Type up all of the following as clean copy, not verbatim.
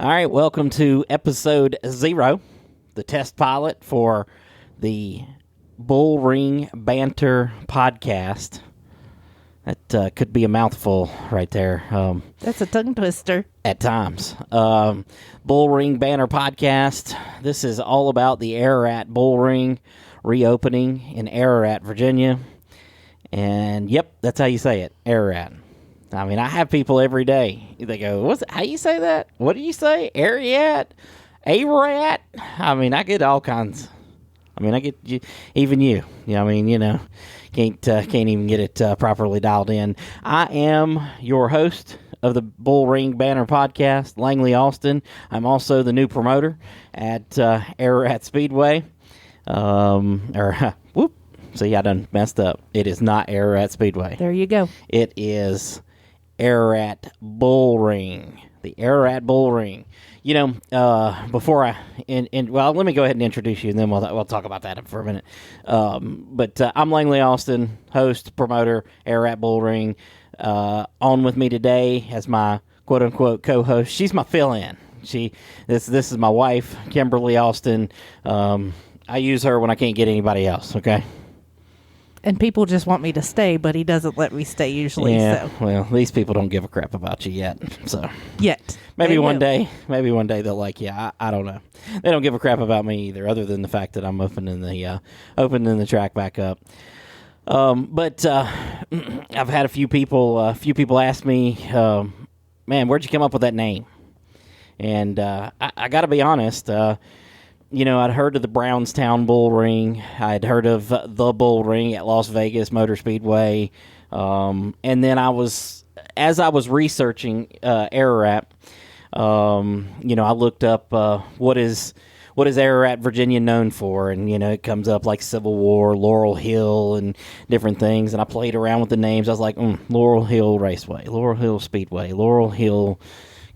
All right, welcome to episode 0, the test pilot for the BullRing Banter Podcast. That could be a mouthful right there. That's a tongue twister. At times. BullRing Banter Podcast. This is all about the Ararat Bullring reopening in Ararat, Virginia. And, yep, that's how you say it, Ararat. I mean, I have people every day. They go, how you say that? What do you say? Ararat? Ararat? I mean, I get all kinds. I mean, I get you, even you. Yeah, I mean, can't even get it properly dialed in. I am your host of the BullRing Banter Podcast, Langley Austin. I'm also the new promoter at Ararat Speedway. See, I done messed up. It is not Ararat Speedway. There you go. It is Ararat Bullring. The Ararat Bullring. Before let me go ahead and introduce you, and then we'll talk about that for a minute. But I'm Langley Austin, host, promoter, Ararat Bullring. On with me today as my quote-unquote co-host. She's my fill-in. This is my wife, Kimberly Austin. I use her when I can't get anybody else, okay? And people just want me to stay, but he doesn't let me stay usually. Yeah, so. Well, these people don't give a crap about you yet. So Yet. Maybe one day they'll like you. I don't know. They don't give a crap about me either, other than the fact that I'm opening the track back up. But I've had a few people ask me, man, where'd you come up with that name? And I got to be honest. I'd heard of the Brownstown Bullring. I'd heard of the Bullring at Las Vegas Motor Speedway. And then as I was researching Ararat, I looked up what is Ararat, Virginia known for, and it comes up like Civil War, Laurel Hill, and different things. And I played around with the names. I was like, Laurel Hill Raceway, Laurel Hill Speedway, Laurel Hill,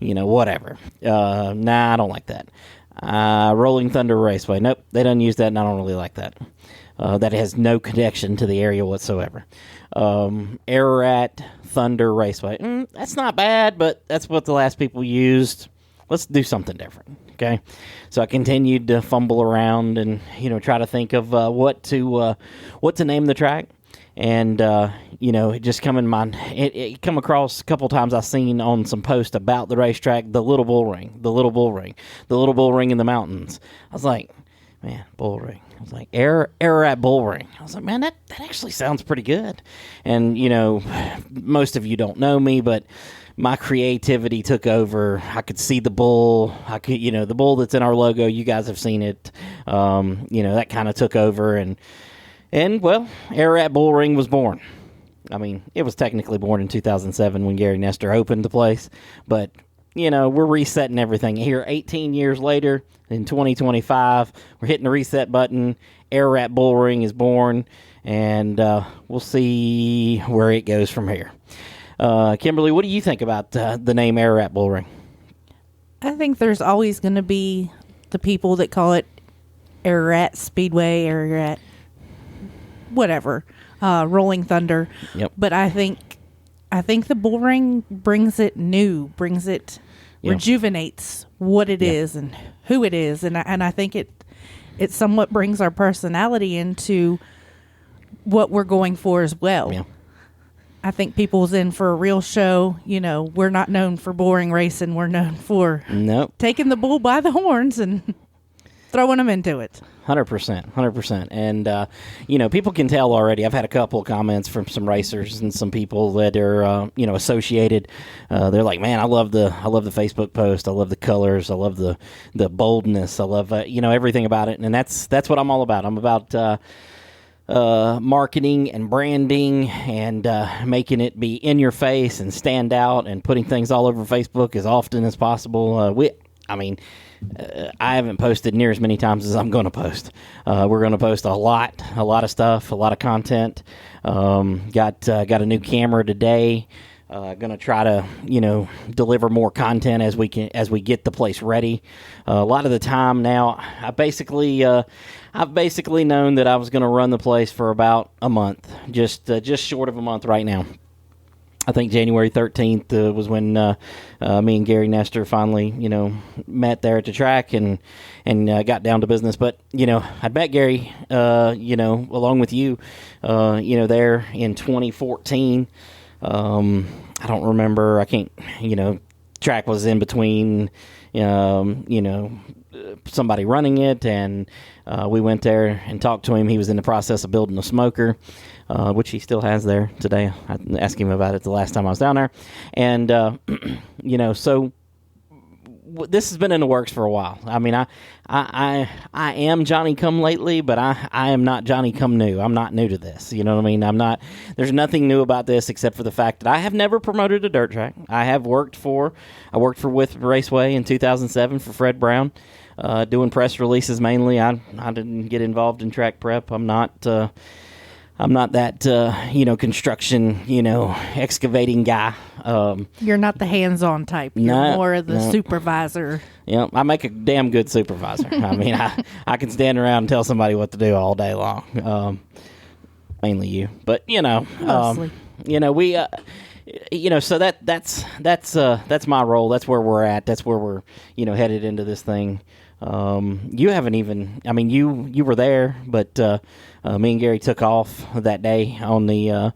whatever. Nah, I don't like that. Rolling Thunder Raceway. Nope, they don't use that, and I don't really like that. That has no connection to the area whatsoever. Ararat Thunder Raceway. That's not bad, but that's what the last people used. Let's do something different, okay? So I continued to fumble around and try to think of what to name the track. And, it just come in mind. It come across a couple times I've seen on some posts about the racetrack, the Little Bullring in the mountains. I was like, man, Bullring. I was like, Ararat Bullring. I was like, man, that actually sounds pretty good. And, most of you don't know me, but my creativity took over. I could see the bull. The bull that's in our logo. You guys have seen it. That kind of took over And, well, Ararat Bullring was born. I mean, it was technically born in 2007 when Gary Nestor opened the place. But, we're resetting everything here 18 years later in 2025. We're hitting the reset button. Ararat Bullring is born. And we'll see where it goes from here. Kimberly, what do you think about the name Ararat Bullring? I think there's always going to be the people that call it Ararat Speedway, Ararat whatever, Rolling Thunder. Yep. But I think the Bullring brings it new, rejuvenates what it is and who it is, and I think it somewhat brings our personality into what we're going for as well. Yeah. I think people's in for a real show. We're not known for boring racing. We're known for taking the bull by the horns and throwing them into it. 100%. And, people can tell already. I've had a couple of comments from some racers and some people that are, associated. They're like, man, I love the Facebook post. I love the colors. I love the boldness. I love, everything about it. And that's what I'm all about. I'm about marketing and branding and making it be in your face and stand out and putting things all over Facebook as often as possible. I haven't posted near as many times as I'm going to post. We're going to post a lot of stuff, a lot of content. Got a new camera today. Going to try to, deliver more content as we get the place ready. A lot of the time now, I've basically known that I was going to run the place for about a month, just short of a month right now. I think January 13th was when me and Gary Nestor finally, met there at the track and got down to business. But, I'd met Gary, along with you, there in 2014. I don't remember. I can't, track was in between, somebody running it, and we went there and talked to him. He was in the process of building a smoker, which he still has there today. I asked him about it the last time I was down there. And, so this has been in the works for a while. I mean, I am Johnny come lately, but I am not Johnny come new. I'm not new to this. You know what I mean? There's nothing new about this except for the fact that I have never promoted a dirt track. I worked with Raceway in 2007 for Fred Brown, doing press releases mainly. I didn't get involved in track prep. I'm not that, construction, excavating guy. You're not the hands-on type. You're more of the supervisor. Yeah, I make a damn good supervisor. I mean, I can stand around and tell somebody what to do all day long. Mainly you, but mostly. So that's my role. That's where we're at. That's where we're, headed into this thing. You haven't even, you were there, but me and Gary took off that day on the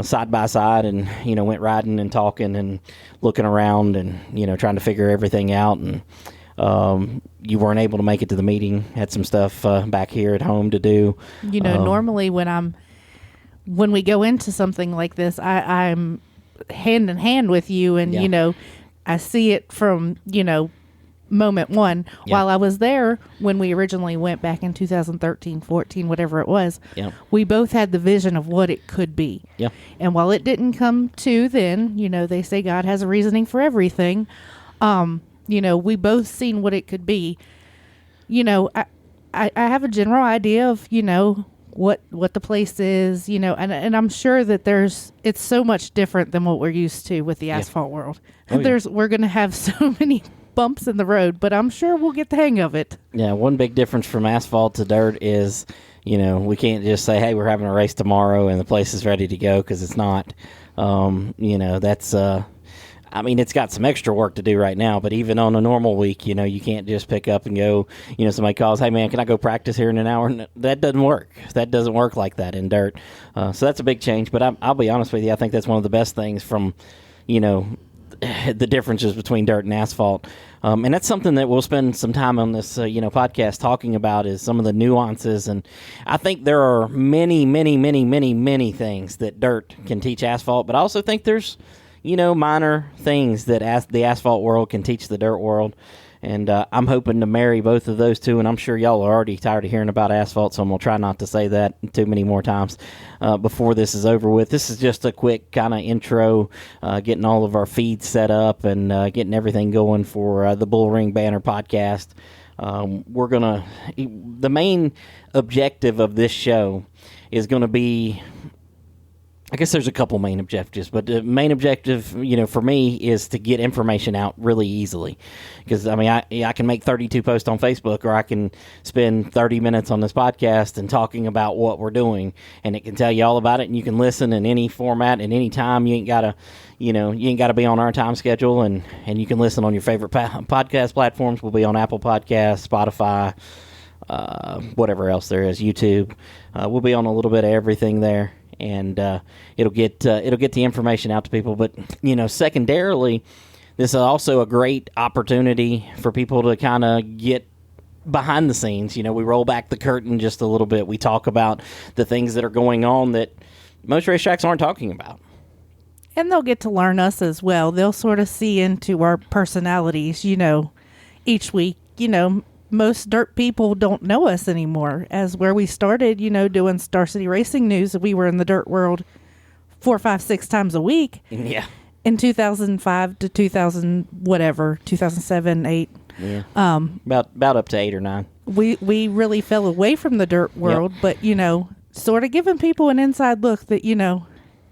side by side and, went riding and talking and looking around and, trying to figure everything out. And you weren't able to make it to the meeting. Had some stuff back here at home to do. Normally when we go into something like this, I'm hand in hand with you, and, I see it from, moment one. While I was there when we originally went back in 2013, 14, whatever it was, we both had the vision of what it could be. And while it didn't come to then, they say God has a reasoning for everything. We both seen what it could be. I have a general idea of, what the place is, and I'm sure that it's so much different than what we're used to with the asphalt world. We're going to have so many bumps in the road, but I'm sure we'll get the hang of it. Yeah, one big difference from asphalt to dirt is, we can't just say, hey, we're having a race tomorrow and the place is ready to go, because it's not. That's it's got some extra work to do right now, but even on a normal week, you can't just pick up and go, somebody calls, hey man, can I go practice here in an hour? And that doesn't work. That doesn't work like that in dirt. So that's a big change, but I'll be honest with you, I think that's one of the best things from, the differences between dirt and asphalt. And that's something that we'll spend some time on this, podcast talking about, is some of the nuances. And I think there are many, many, many, many, many things that dirt can teach asphalt, but I also think there's, minor things that the asphalt world can teach the dirt world. And I'm hoping to marry both of those two, and I'm sure y'all are already tired of hearing about asphalt, so I'm going to try not to say that too many more times before this is over with. This is just a quick kind of intro, getting all of our feeds set up and getting everything going for the BullRing Banter Podcast. The main objective of this show is going to be, I guess there's a couple main objectives, but the main objective, for me, is to get information out really easily. Because, I can make 32 posts on Facebook, or I can spend 30 minutes on this podcast and talking about what we're doing, and it can tell you all about it, and you can listen in any format at any time. You ain't got to be on our time schedule, and you can listen on your favorite podcast platforms. We'll be on Apple Podcasts, Spotify, whatever else there is, YouTube. We'll be on a little bit of everything there. And it'll get the information out to people. But, secondarily, this is also a great opportunity for people to kind of get behind the scenes. We roll back the curtain just a little bit. We talk about the things that are going on that most racetracks aren't talking about. And they'll get to learn us as well. They'll sort of see into our personalities, each week. Most dirt people don't know us anymore. As where we started, doing Star City Racing News, we were in the dirt world 4, 5, 6 times a week. Yeah. In 2005 to 2007, 8. Yeah. About up to 8 or 9. We really fell away from the dirt world, yep. But sort of giving people an inside look that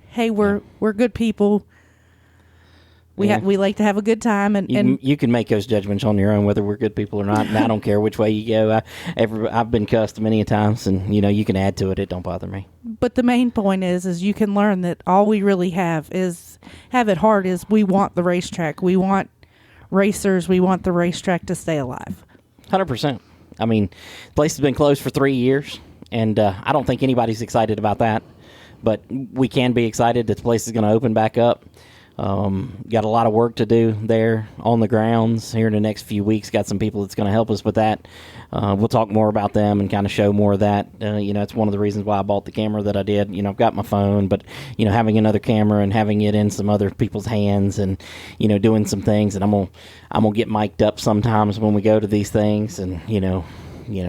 hey, we're good people. We like to have a good time, and you can make those judgments on your own whether we're good people or not. And I don't care which way you go. I've been cussed many a times, and you can add to it. It don't bother me. But the main point is you can learn that all we really have at heart is we want the racetrack. We want racers. We want the racetrack to stay alive. 100%. I mean, the place has been closed for 3 years, and I don't think anybody's excited about that. But we can be excited that the place is going to open back up. Got a lot of work to do there on the grounds here in the next few weeks. Got some people that's going to help us with that. We'll talk more about them and kind of show more of that. It's one of the reasons why I bought the camera that I did. I've got my phone, but, having another camera and having it in some other people's hands and, doing some things. And I'm going to get mic'd up sometimes when we go to these things and,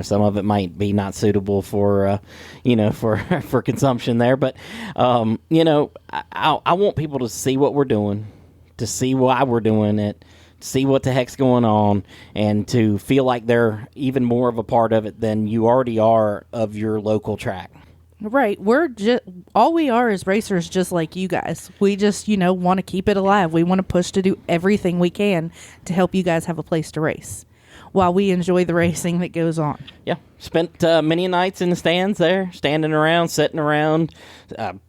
some of it might be not suitable for, for consumption there. But, I want people to see what we're doing, to see why we're doing it, to see what the heck's going on, and to feel like they're even more of a part of it than you already are of your local track. Right. All we are is racers just like you guys. We just, want to keep it alive. We want to push to do everything we can to help you guys have a place to race while we enjoy the racing that goes on. Yeah. Spent many nights in the stands there, standing around, sitting around,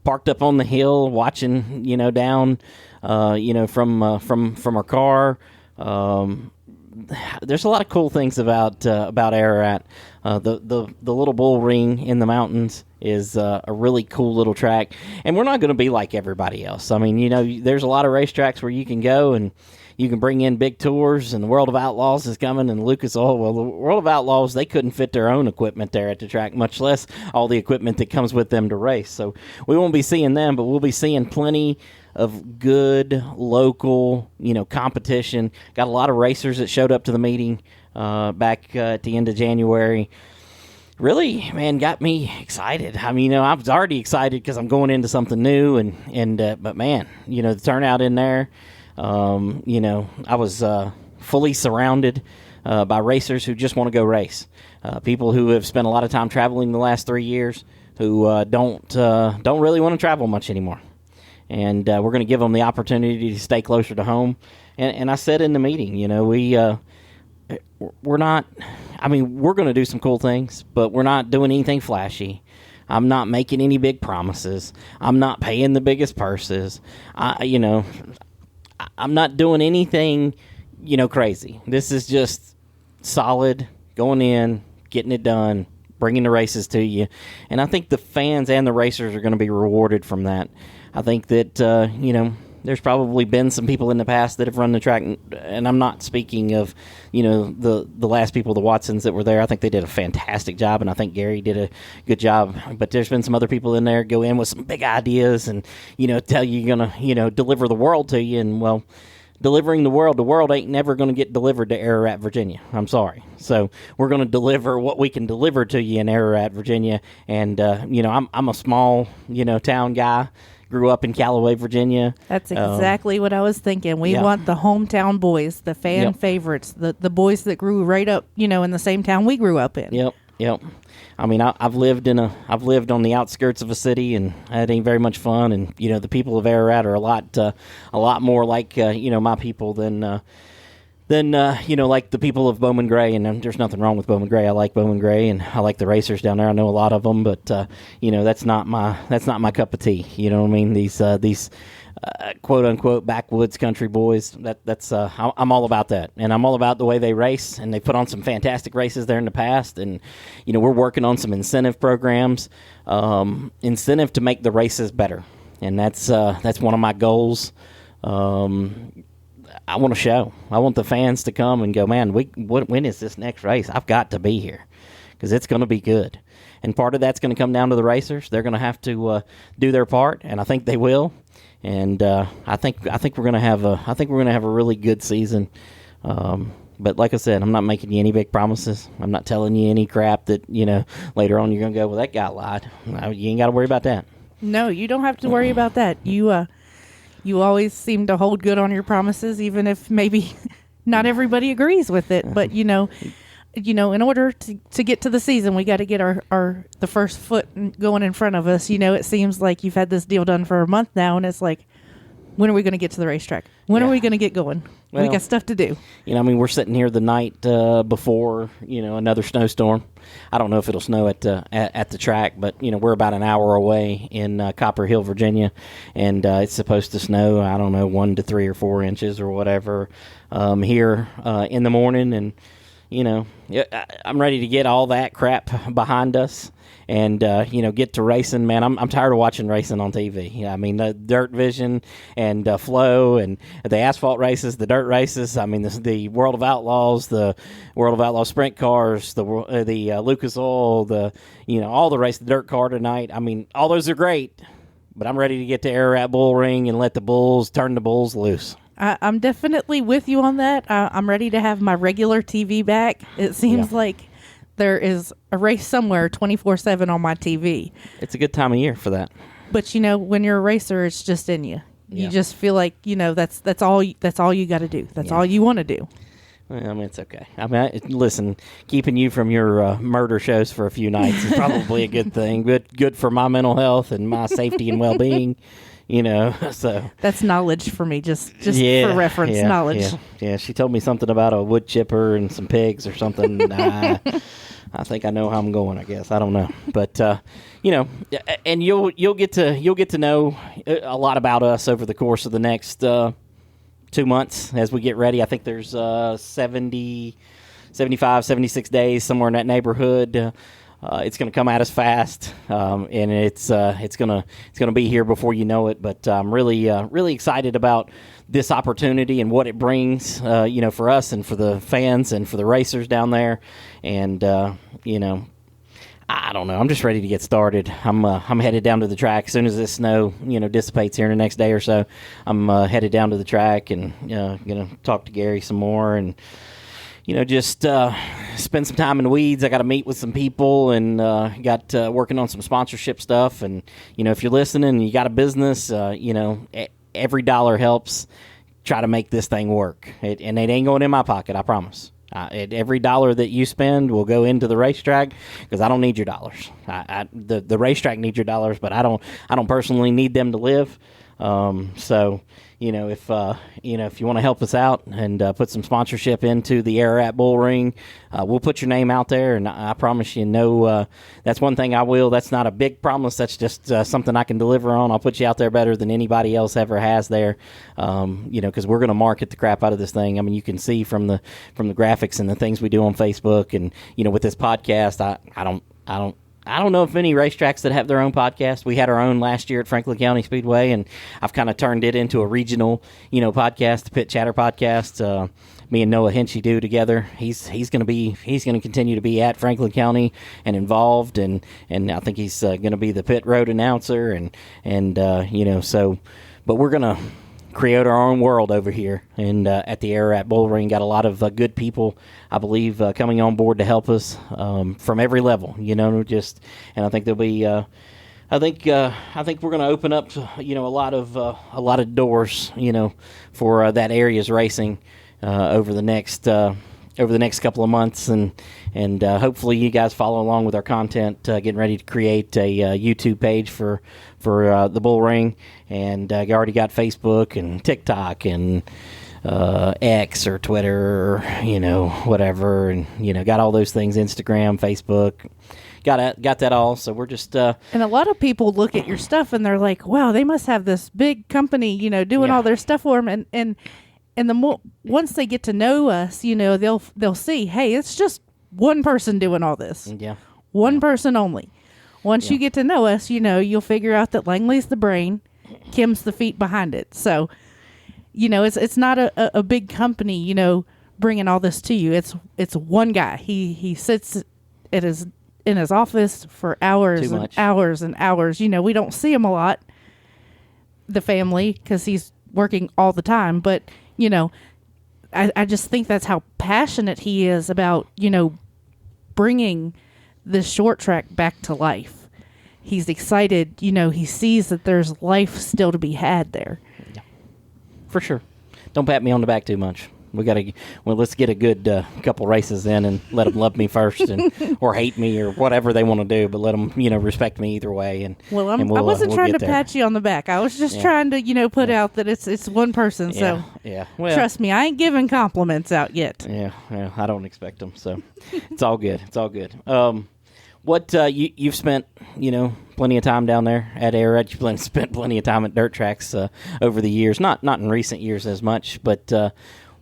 parked up on the hill, watching, down, from our car. There's a lot of cool things about Ararat. The little bull ring in the mountains is a really cool little track, and we're not going to be like everybody else. I mean, there's a lot of racetracks where you can go and you can bring in big tours, and the World of Outlaws is coming, and Lucas Oil. Well, the World of Outlaws, they couldn't fit their own equipment there at the track, much less all the equipment that comes with them to race. So we won't be seeing them, but we'll be seeing plenty of good local, competition. Got a lot of racers that showed up to the meeting back at the end of January. Really, man, got me excited. I mean, I was already excited because I'm going into something new, but man, the turnout in there. I was fully surrounded by racers who just want to go race. People who have spent a lot of time traveling the last 3 years who don't really want to travel much anymore. And we're going to give them the opportunity to stay closer to home. And I said in the meeting, we're not. I mean, we're going to do some cool things, but we're not doing anything flashy. I'm not making any big promises. I'm not paying the biggest purses. I'm not doing anything, crazy. This is just solid, going in, getting it done, bringing the races to you. And I think the fans and the racers are going to be rewarded from that. I think that, there's probably been some people in the past that have run the track, and I'm not speaking of, the last people, the Watsons that were there. I think they did a fantastic job, and I think Gary did a good job. But there's been some other people in there go in with some big ideas and, tell you you're going to, deliver the world to you. And, well, delivering the world ain't never going to get delivered to Ararat, Virginia. I'm sorry. So we're going to deliver what we can deliver to you in Ararat, Virginia. And, I'm a small, town guy. Grew up in Callaway, Virginia. That's exactly what I was thinking. We want the hometown boys, the fan favorites, the boys that grew right up, in the same town we grew up in. Yep. I mean, I've lived on the outskirts of a city, and it ain't very much fun. And the people of Ararat are a lot more like my people than like the people of Bowman Gray. And there's nothing wrong with Bowman Gray. I like Bowman Gray, and I like the racers down there. I know a lot of them, but that's not my cup of tea. You know what I mean? These quote unquote backwoods country boys. I'm all about that, and I'm all about the way they race. And they put on some fantastic races there in the past. And we're working on some incentive programs, incentive to make the races better, and that's one of my goals. I want to show. I want the fans to come and go, man, when is this next race? I've got to be here because it's going to be good. And part of that's going to come down to the racers. They're going to have to do their part, and I think they will. And I think we're going to have a really good season. But like I said, I'm not making you any big promises. I'm not telling you any crap that later on you're going to go, well, that guy lied. No, you ain't got to worry about that. No, you don't have to worry about that. You always seem to hold good on your promises, even if maybe not everybody agrees with it. But in order to get to the season, we got to get the first foot going in front of us. It seems like you've had this deal done for a month now, and it's like, When are we going to get to the racetrack? When are we going to get going? Well, we got stuff to do. We're sitting here the night before, another snowstorm. I don't know if it'll snow at the track, but, we're about an hour away in Copper Hill, Virginia, and it's supposed to snow, 1 to 3 or 4 inches or whatever here in the morning. And, I'm ready to get all that crap behind us and, get to racing. Man, I'm tired of watching racing on TV. I mean, the Dirt Vision and Flow and the asphalt races, the dirt races. I mean, the World of Outlaws, the World of Outlaws sprint cars, the Lucas Oil, all the race, the dirt car tonight. I mean, all those are great, but I'm ready to get to Ararat BullRing and let the bulls turn the bulls loose. I'm definitely with you on that. I'm ready to have my regular TV back. It seems like there is a race somewhere 24/7 on my TV. It's a good time of year for that. But when you're a racer, it's just in you. You just feel like that's all you got to do. That's all you want to do. Well, I mean, it's okay. I mean, listen, keeping you from your murder shows for a few nights is probably a good thing. Good for my mental health and my safety and well-being. So that's knowledge for me, just for reference knowledge. Yeah, she told me something about a wood chipper and some pigs or something. I think I know how I'm going, I guess. I don't know. But, and you'll get to know a lot about us over the course of the next 2 months as we get ready. I think there's 70, 75, 76 days, somewhere in that neighborhood. It's going to come at us fast, and it's going to be here before you know it. But I'm really excited about this opportunity and what it brings, for us and for the fans and for the racers down there. And I don't know. I'm just ready to get started. I'm headed down to the track as soon as this snow dissipates here in the next day or so. I'm headed down to the track and gonna talk to Gary some more and. Just spend some time in the weeds. I got to meet with some people and got working on some sponsorship stuff. And, if you're listening and you got a business, every dollar helps try to make this thing work. And it ain't going in my pocket, I promise. Every dollar that you spend will go into the racetrack because I don't need your dollars. The racetrack needs your dollars, but I don't personally need them to live. So, if you want to help us out and put some sponsorship into the Ararat BullRing, we'll put your name out there, and I promise that's one thing I will. That's not a big promise. That's just something I can deliver on. I'll put you out there better than anybody else ever has there, because we're going to market the crap out of this thing. I mean, you can see from the graphics and the things we do on Facebook, and with this podcast, I don't know of many racetracks that have their own podcast. We had our own last year at Franklin County Speedway, and I've kind of turned it into a regional, podcast, the Pit Chatter podcast. Me and Noah Hinchy do together. He's going to continue to be at Franklin County and involved, and I think he's going to be the pit road announcer, but we're going to create our own world over here, and at the Ararat BullRing, got a lot of good people, I believe, coming on board to help us from every level. And I think there'll be. I think we're going to open up, a lot of doors, for that area's racing over the next couple of months, and hopefully you guys follow along with our content. Getting ready to create a YouTube page for the BullRing, and I already got Facebook and TikTok and X or Twitter, or, whatever, and got all those things, Instagram, Facebook. Got that all, so we're just... And a lot of people look at your stuff and they're like, wow, they must have this big company, doing all their stuff for them, and the once they get to know us, they'll see, hey, it's just one person doing all this. Yeah. One person only. Once you get to know us, you'll figure out that Langley's the brain, Kim's the feet behind it. So, it's not a big company, bringing all this to you. It's one guy. He sits in his office for hours and hours and hours. We don't see him a lot, the family, because he's working all the time, but I just think that's how passionate he is about, bringing the short track back to life. He's excited, he sees that there's life still to be had there. Yeah. For sure. Don't pat me on the back too much. let's get a good couple races in and let them love me first, and or hate me or whatever they want to do, but let them respect me either way. And well, I wasn't trying to pat you on the back. I was just trying to put out that it's one person. So well, trust me, I ain't giving compliments out yet. Yeah, I don't expect them. So it's all good. It's all good. What you've spent plenty of time down there at Ararat. You've spent plenty of time at dirt tracks over the years. Not in recent years as much, but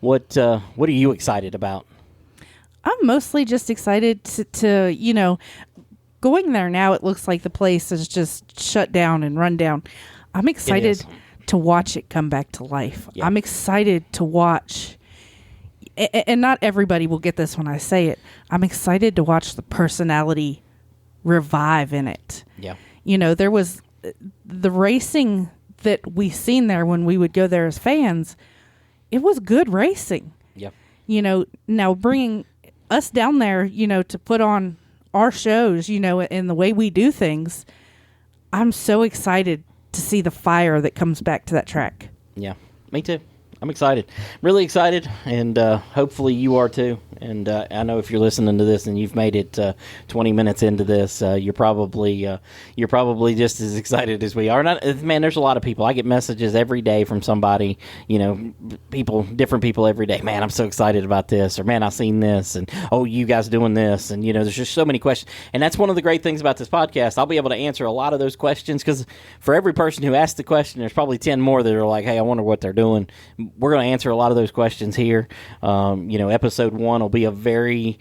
what are you excited about? I'm mostly just excited to going there now. It looks like the place is just shut down and run down. I'm excited to watch it come back to life. Yeah. I'm excited to watch. And not everybody will get this when I say it. I'm excited to watch the personality revive in it. Yeah. There was the racing that we seen there when we would go there as fans. It was good racing. Yeah. Now bringing us down there, to put on our shows, in the way we do things, I'm so excited to see the fire that comes back to that track. Yeah, me too. I'm excited, really excited, and hopefully you are too. And I know if you're listening to this and you've made it 20 minutes into this, you're probably just as excited as we are. Man, there's a lot of people. I get messages every day from somebody, different people every day. Man, I'm so excited about this, or man, I seen this, and oh, you guys doing this, and there's just so many questions. And that's one of the great things about this podcast. I'll be able to answer a lot of those questions because for every person who asks the question, there's probably 10 more that are like, hey, I wonder what they're doing. We're going to answer a lot of those questions here. Episode 1 will be a very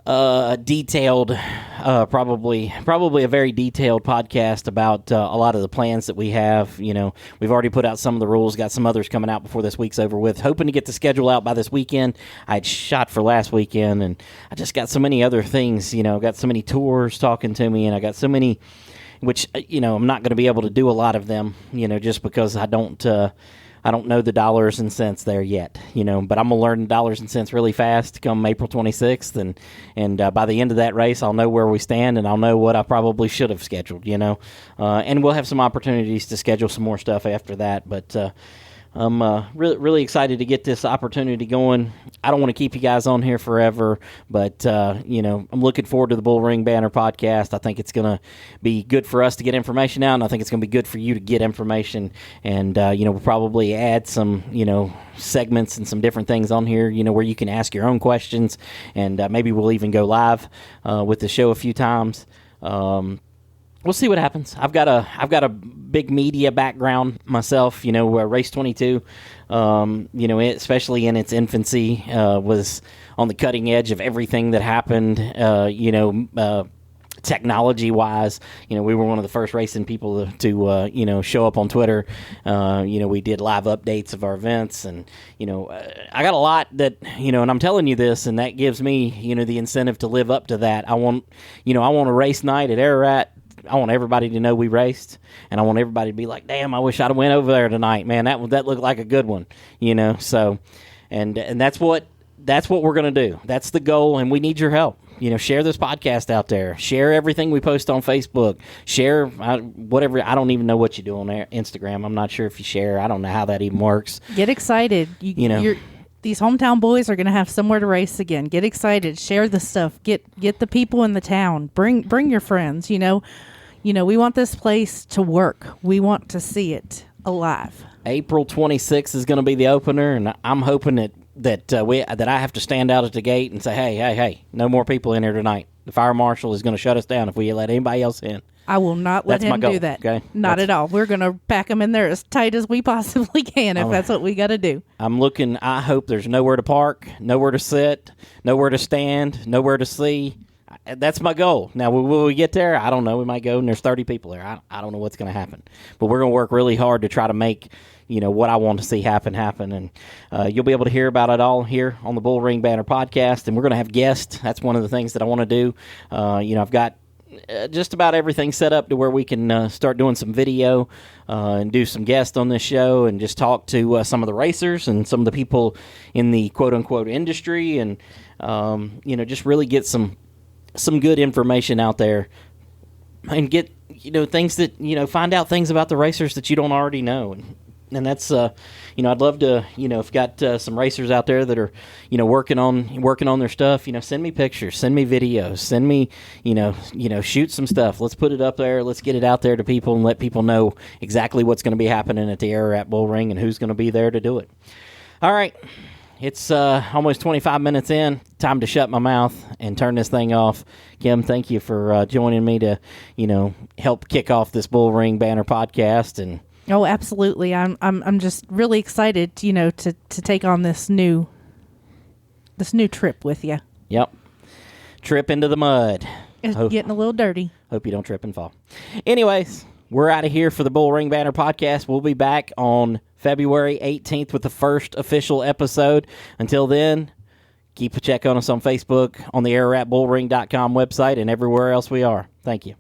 detailed, probably a very detailed podcast about a lot of the plans that we have. We've already put out some of the rules, got some others coming out before this week's over with. Hoping to get the schedule out by this weekend. I had shot for last weekend, and I just got so many other things. Got so many tours talking to me, and I got so many, which I'm not going to be able to do a lot of them. Just because I don't know the dollars and cents there yet, but I'm going to learn the dollars and cents really fast come April 26th. And by the end of that race, I'll know where we stand, and I'll know what I probably should have scheduled, and we'll have some opportunities to schedule some more stuff after that. But I'm really excited to get this opportunity going. I don't want to keep you guys on here forever, but, I'm looking forward to the BullRing Banter Podcast. I think it's going to be good for us to get information out, and I think it's going to be good for you to get information. And, we'll probably add some, segments and some different things on here, where you can ask your own questions, and maybe we'll even go live with the show a few times. We'll see what happens. I've got a big media background myself. Race 22, especially in its infancy, was on the cutting edge of everything that happened. Technology-wise, we were one of the first racing people to show up on Twitter. We did live updates of our events, and I got a lot that and I'm telling you this, and that gives me the incentive to live up to that. I want a race night at Ararat. I want everybody to know we raced, and I want everybody to be like, damn, I wish I'd have went over there tonight, man. That looked like a good one, So, and that's what we're gonna do. That's the goal, and we need your help. Share this podcast out there. Share everything we post on Facebook. Share whatever. I don't even know what you do on Instagram. I'm not sure if you share. I don't know how that even works. Get excited. These hometown boys are going to have somewhere to race again. Get excited. Share the stuff. Get the people in the town. Bring your friends. We want this place to work. We want to see it alive. April 26th is going to be the opener, and I'm hoping that I have to stand out at the gate and say, hey, no more people in here tonight. The fire marshal is going to shut us down if we let anybody else in. I will not let him do that. Okay? Not at all. We're going to pack them in there as tight as we possibly can if that's what we got to do. I hope there's nowhere to park, nowhere to sit, nowhere to stand, nowhere to see. That's my goal. Now, will we get there? I don't know. We might go and there's 30 people there. I don't know what's going to happen. But we're going to work really hard to try to make what I want to see happen. And you'll be able to hear about it all here on the BullRing Banter Podcast. And we're going to have guests. That's one of the things that I want to do. I've got just about everything set up to where we can start doing some video and do some guests on this show and just talk to some of the racers and some of the people in the quote-unquote industry and, just really get some good information out there and get, things that, find out things about the racers that you don't already know. And And that's, I'd love to, if you've got some racers out there that are, working on their stuff, send me pictures, send me videos, send me, shoot some stuff. Let's put it up there. Let's get it out there to people and let people know exactly what's going to be happening at the Ararat Bull Ring and who's going to be there to do it. All right. It's almost 25 minutes in. Time to shut my mouth and turn this thing off. Kim, thank you for joining me to, help kick off this BullRing Banter podcast. And oh, absolutely. I'm just really excited, to take on this new trip with you. Yep. Trip into the mud. It's getting a little dirty. Hope you don't trip and fall. Anyways, we're out of here for the BullRing Banter podcast. We'll be back on February 18th with the first official episode. Until then, keep a check on us on Facebook, on the AraratBullRing.com website, and everywhere else we are. Thank you.